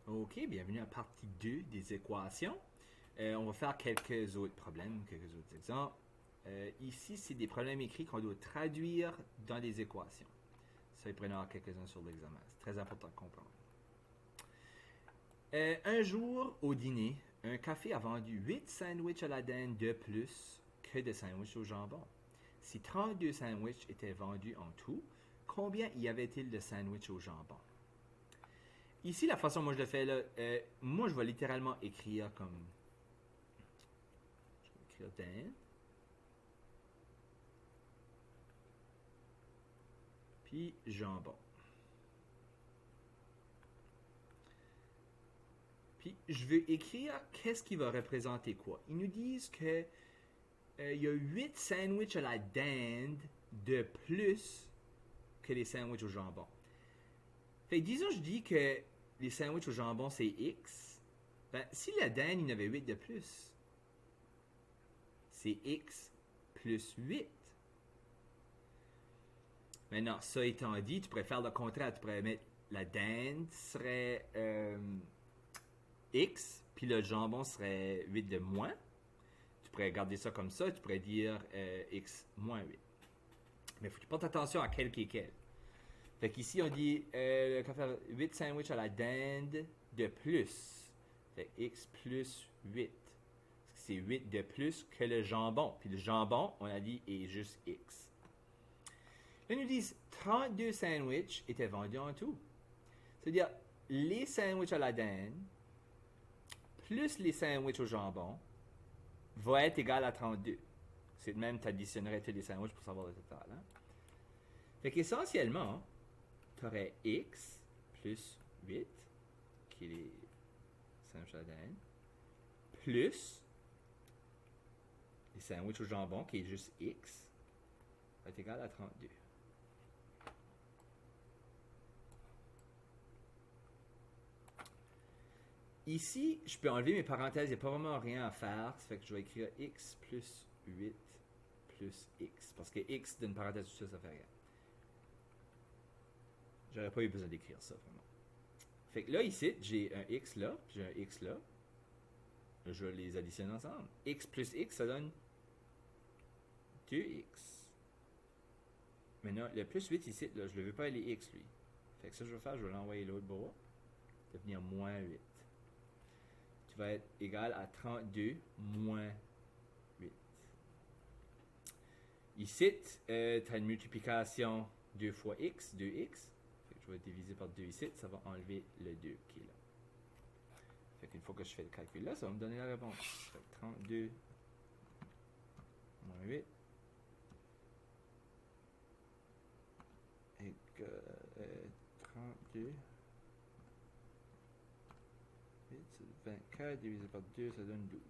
OK, bienvenue à partie 2 des équations. On va faire quelques autres problèmes, quelques autres exemples. Ici, c'est des problèmes écrits qu'on doit traduire dans des équations. Ça, il pourrait y en avoir quelques-uns sur l'examen. C'est très important de comprendre. Un jour, au dîner, un café a vendu 8 sandwichs à la dinde de plus que de sandwichs au jambon. Si 32 sandwichs étaient vendus en tout, combien y avait-il de sandwichs au jambon? Ici, la façon moi je le fais, là, moi je vais littéralement écrire comme. Je vais écrire dinde. Puis jambon. Puis je veux écrire qu'est-ce qui va représenter quoi. Ils nous disent que il y a 8 sandwichs à la dinde de plus que les sandwichs au jambon. Fait que disons, je dis que les sandwichs au jambon c'est X. Ben, si la dinde, il y en avait 8 de plus, c'est X plus 8. Maintenant, ça étant dit, tu pourrais faire le contraire. Tu pourrais mettre la dinde serait X, puis le jambon serait 8 de moins. Tu pourrais garder ça comme ça. Tu pourrais dire X moins 8. Mais il faut que tu portes attention à quel qui est quel. Fait qu'ici, on dit 8 sandwichs à la dinde de plus. Fait X plus 8. C'est 8 de plus que le jambon. Puis le jambon, on a dit, est juste X. Là, ils nous disent 32 sandwichs étaient vendus en tout. C'est-à-dire, les sandwichs à la dinde plus les sandwichs au jambon va être égal à 32. C'est de même, tu additionnerais tous les sandwichs pour savoir le total. Hein? Fait qu'essentiellement, tu aurais X plus 8, qui est les sandwichs à la dinde, plus les sandwichs au jambon, qui est juste X, va être égal à 32. Ici, je peux enlever mes parenthèses, il n'y a pas vraiment rien à faire. Ça fait que je vais écrire x plus 8 plus x. Parce que x d'une parenthèse, tout ça, ça fait rien. J'aurais pas eu besoin d'écrire ça, vraiment. Fait que là, ici, j'ai un x là, j'ai un x là. Je les additionne ensemble. X plus x, ça donne 2x. Maintenant, le plus 8 ici, là, je ne le veux pas aller x, lui. Fait que ça, je vais faire, je vais l'envoyer l'autre bord. Devenir moins 8. Tu vas être égal à 32 moins 8. Ici, tu as une multiplication 2 fois x, 2x. Fait que je vais diviser par 2 ici, ça va enlever le 2 qui est là. Fait qu'une fois que je fais le calcul là, ça va me donner la réponse. Fait que 32 moins 8 et 32 8, c'est 24 divisé par 2, ça donne 12.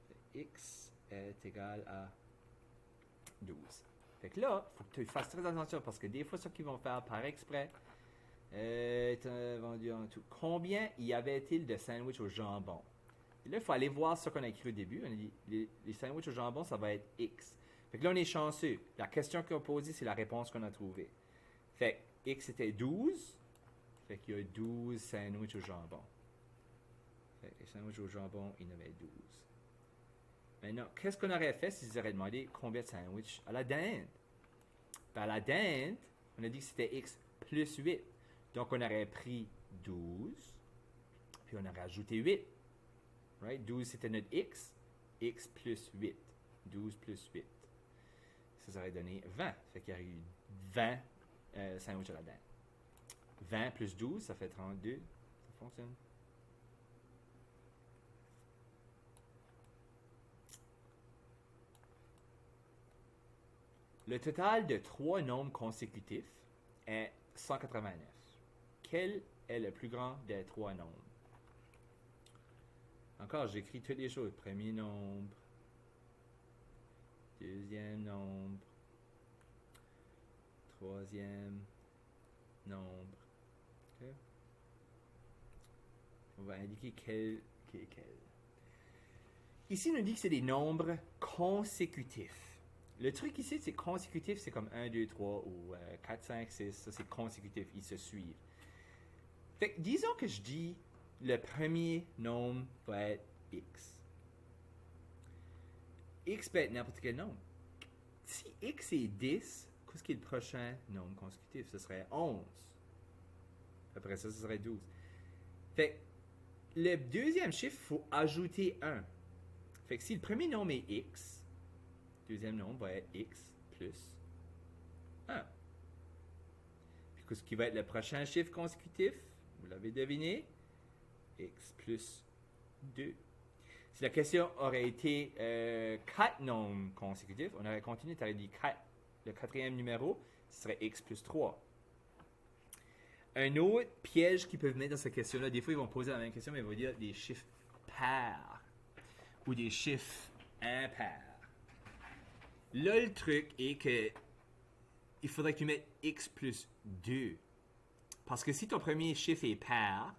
Fait x est égal à 12. Fait que là, il faut que tu fasses très attention parce que des fois, ce qu'ils vont faire par exprès, vendu en tout. Combien y avait-il de sandwichs au jambon? Et là, il faut aller voir ce qu'on a écrit au début. On a dit les sandwichs au jambon, ça va être X. Fait que là, on est chanceux. La question qu'on a posée, c'est la réponse qu'on a trouvée. Fait que X était 12. Fait qu'il y a 12 sandwichs au jambon. Fait que les sandwichs au jambon, il y en avait 12. Maintenant, qu'est-ce qu'on aurait fait s'ils auraient demandé combien de sandwichs à la dinde? Ben, à la dinde, on a dit que c'était X plus 8. Donc, on aurait pris 12, puis on aurait ajouté 8. Right? 12, c'était notre X. X plus 8. 12 plus 8. Ça aurait donné 20. Fait qu'il y aurait eu 20 sandwichs à la dinde. 20 plus 12, ça fait 32. Ça fonctionne. Le total de 3 nombres consécutifs est 189. Quel est le plus grand des 3 nombres? Encore, j'écris toutes les choses. Premier nombre, deuxième nombre, troisième nombre. Okay. On va indiquer quel qui est quel. Ici, on nous dit que c'est des nombres consécutifs. Le truc ici, c'est consécutif, c'est comme 1, 2, 3 ou 4, 5, 6. Ça, c'est consécutif. Ils se suivent. Fait que disons que je dis le premier nombre va être x. X peut être n'importe quel nombre. Si x est 10, qu'est-ce qui est le prochain nombre consécutif? Ce serait 11. Après ça, ce serait 12. Fait que le deuxième chiffre, il faut ajouter 1. Fait que si le premier nombre est x, le deuxième nombre va être x plus 1. Puis qu'est-ce qui va être le prochain chiffre consécutif? Vous l'avez deviné? X plus 2. Si la question aurait été 4 nombres consécutifs, on aurait continué, tu aurais dit 4. Le quatrième numéro, ce serait x plus 3. Un autre piège qu'ils peuvent mettre dans cette question-là, des fois ils vont poser la même question, mais ils vont dire des chiffres pairs ou des chiffres impairs. Là, le truc est que il faudrait que tu mettes x plus 2. Parce que si ton premier chiffre est pair,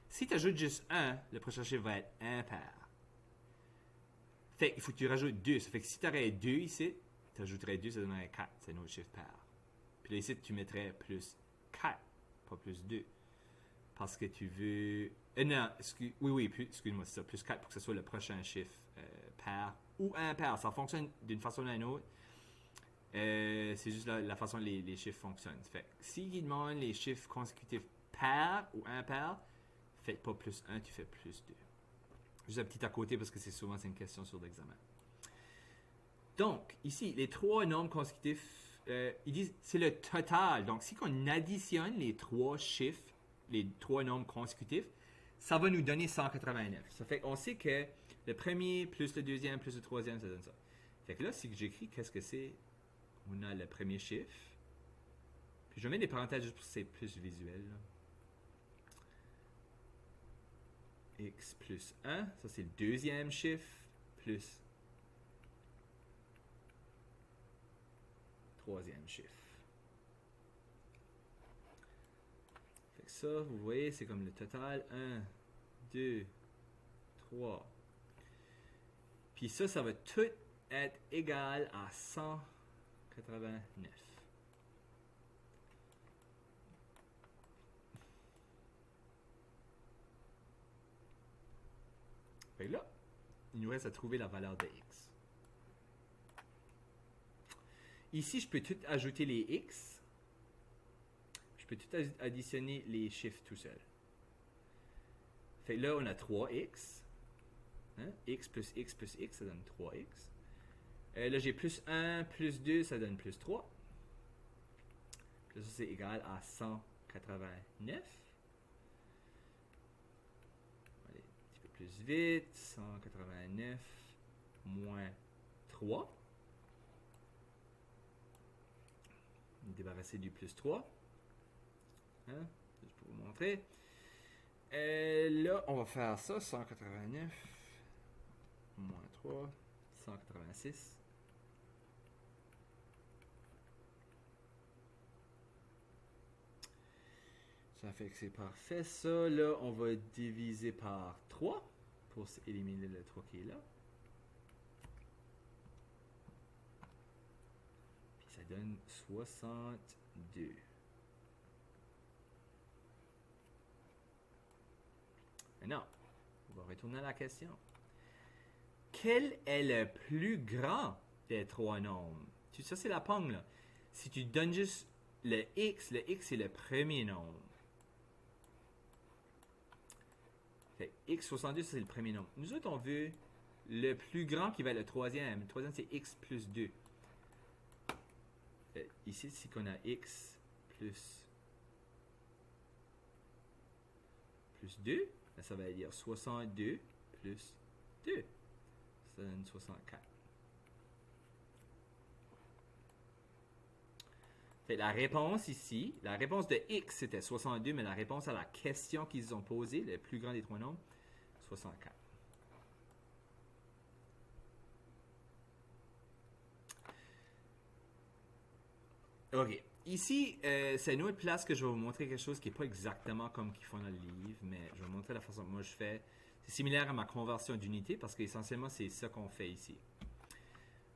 si tu ajoutes juste 1, le prochain chiffre va être impair. Fait qu'il faut que tu rajoutes 2. Ça fait que si tu aurais 2 ici, tu ajouterais 2, ça donnerait 4. C'est un autre chiffre pair. Puis là, ici, tu mettrais plus 4, pas plus 2. Parce que tu veux... non, excuse-moi, c'est ça. Plus 4 pour que ce soit le prochain chiffre pair ou impair. Ça fonctionne d'une façon ou d'une autre. C'est juste la façon dont les chiffres fonctionnent. Fait que s'il demande les chiffres consécutifs pairs ou impairs, faites pas plus 1, tu fais plus 2. Juste un petit à côté parce que c'est souvent une question sur l'examen. Donc, ici, les trois nombres consécutifs, ils disent c'est le total. Donc, si on additionne les trois chiffres, les trois nombres consécutifs, ça va nous donner 189. Ça fait qu'on sait que le premier plus le deuxième plus le troisième, ça donne ça. Fait que là, si j'écris qu'est-ce que c'est, on a le premier chiffre. Puis je mets des parenthèses juste pour que c'est plus visuel. Là. X plus 1, ça c'est le deuxième chiffre, plus troisième chiffre. Fait que ça, vous voyez, c'est comme le total. 1, 2, 3. Puis ça va tout être égal à 189. Fait que là, il nous reste à trouver la valeur de x. Ici, je peux tout ajouter les x. Je peux tout additionner les chiffres tout seul. Fait que là, on a 3x. Hein? X plus x plus x, ça donne 3x. Là, j'ai plus 1 plus 2, ça donne plus 3. Puis là, ça, c'est égal à 189. Plus vite, 189 moins 3. Débarrasser du plus 3. Hein? Juste pour vous montrer. Là, on va faire ça, 189 moins 3, 186. Ça fait que c'est parfait. Ça, là, on va diviser par 3 pour éliminer le 3 qui est là. Puis ça donne 62. Maintenant, on va retourner à la question. Quel est le plus grand des trois nombres? Ça, c'est la pomme, là. Si tu donnes juste le x c'est le premier nombre. Fait x62, c'est le premier nombre. Nous autres, on veut le plus grand qui va être le troisième. Le troisième, c'est x plus 2. Ici, si on a x plus 2, ça va dire 62 plus 2. Ça donne 64. Fait la réponse ici, la réponse de x c'était 62, mais la réponse à la question qu'ils ont posée, le plus grand des trois nombres, 64. OK. Ici, c'est une autre place que je vais vous montrer quelque chose qui n'est pas exactement comme qu'ils font dans le livre, mais je vais vous montrer la façon que moi je fais. C'est similaire à ma conversion d'unité parce qu'essentiellement, c'est ça qu'on fait ici.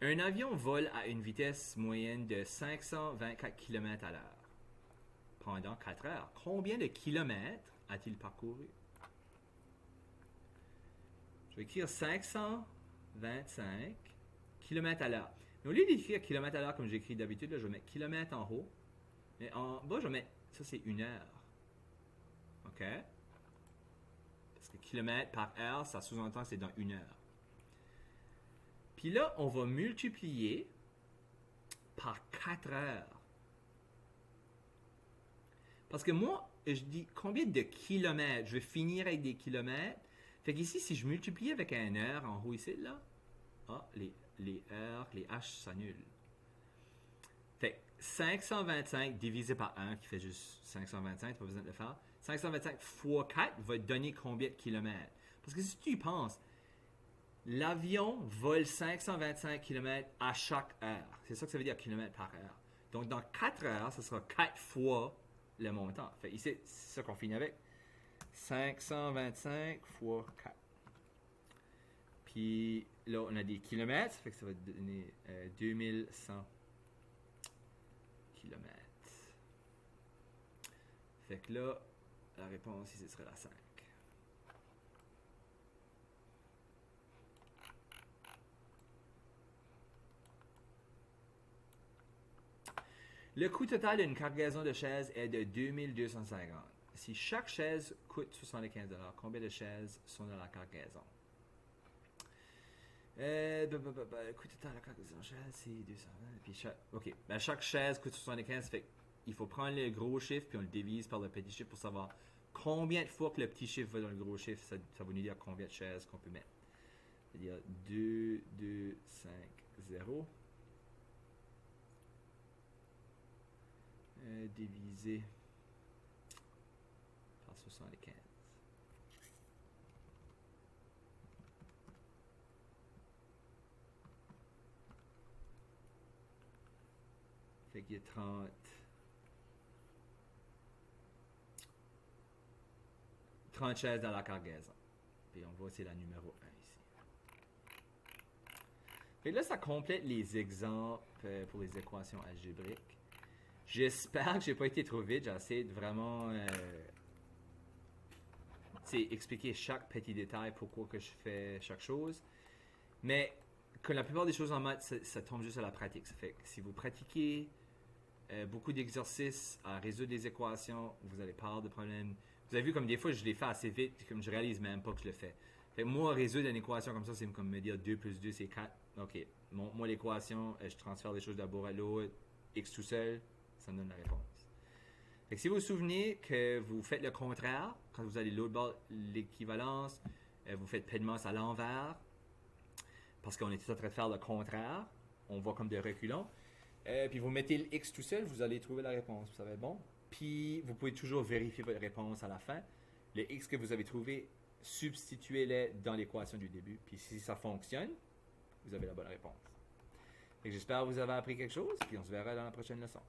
Un avion vole à une vitesse moyenne de 524 km à l'heure pendant 4 heures. Combien de kilomètres a-t-il parcouru? Je vais écrire 525 kilomètres à l'heure. Mais au lieu d'écrire kilomètres à l'heure comme j'écris d'habitude, là, je vais mettre kilomètres en haut. Mais en bas, je vais mettre, ça c'est 1 heure. OK? Parce que kilomètres par heure, ça sous-entend que c'est dans 1 heure. Puis là, on va multiplier par 4 heures. Parce que moi, je dis combien de kilomètres? Je vais finir avec des kilomètres. Fait qu'ici, si je multiplie avec 1 heure en haut ici, là, les heures, les H s'annulent. Fait que 525 divisé par 1, qui fait juste 525, pas besoin de le faire. 525 fois 4 va te donner combien de kilomètres? Parce que si tu y penses, l'avion vole 525 km à chaque heure. C'est ça que ça veut dire kilomètres par heure. Donc, dans 4 heures, ce sera 4 fois le montant. Fait ici, c'est ça qu'on finit avec. 525 fois 4. Puis là, on a des kilomètres. Ça fait que ça va donner 2100 kilomètres. Fait que là, la réponse ici serait la 5. Le coût total d'une cargaison de chaises est de 2250. Si chaque chaise coûte 75$, combien de chaises sont dans la cargaison? Le coût total de la cargaison de chaises, c'est 220. Puis OK. Ben, chaque chaise coûte 75$. Fait il faut prendre le gros chiffre puis on le divise par le petit chiffre pour savoir combien de fois que le petit chiffre va dans le gros chiffre. Ça va nous dire combien de chaises qu'on peut mettre. C'est-à-dire 2, 2, 5, 0. Divisé par 75. Fait qu'il y a 30 chaises dans la cargaison. Puis on voit c'est la numéro 1 ici. Fait là, ça complète les exemples pour les équations algébriques. J'espère que j'ai pas été trop vite. J'ai essayé de vraiment expliquer chaque petit détail, pourquoi que je fais chaque chose. Mais comme la plupart des choses en maths, ça tombe juste à la pratique. Ça fait que si vous pratiquez beaucoup d'exercices à résoudre des équations, vous allez pas avoir de problème. Vous avez vu comme des fois, je les fais assez vite, comme je réalise même pas que je le fais. Fait que moi, résoudre une équation comme ça, c'est comme me dire 2 plus 2, c'est 4. OK. Moi, l'équation, je transfère des choses d'abord à l'autre. X tout seul, ça me donne la réponse. Fait que si vous vous souvenez que vous faites le contraire, quand vous allez l'autre bord, l'équivalence, vous faites Pedmos à l'envers, parce qu'on est tout en train de faire le contraire, on va comme de reculons. Puis vous mettez le X tout seul, vous allez trouver la réponse. Ça va être bon. Puis vous pouvez toujours vérifier votre réponse à la fin. Le X que vous avez trouvé, substituez-le dans l'équation du début. Puis si ça fonctionne, vous avez la bonne réponse. J'espère que vous avez appris quelque chose, puis on se verra dans la prochaine leçon.